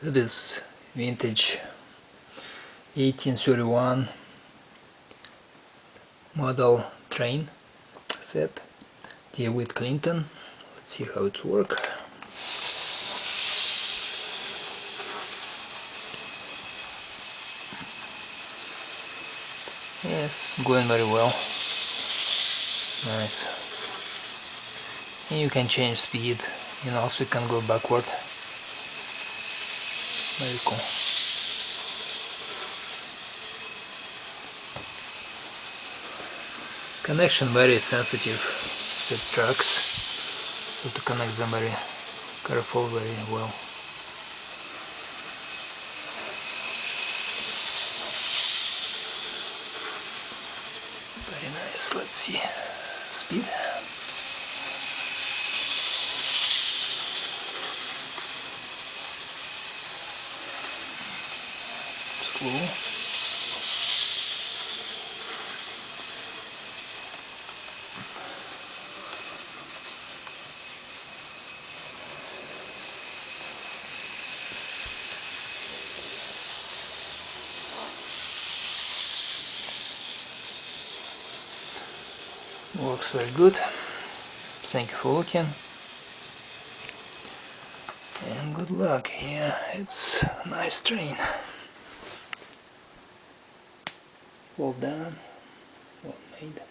this vintage 1831 model train set, Dewitt Clinton. Let's see how it works. Yes, going very well. Nice. And you can change speed, and also you can go backward. Very cool. Connection very sensitive with trucks, so to connect them very careful, very well. Very nice. Let's see speed. Slow. Works very good. Thank you for looking, and good luck. Yeah, it's a nice train. Well done, well made.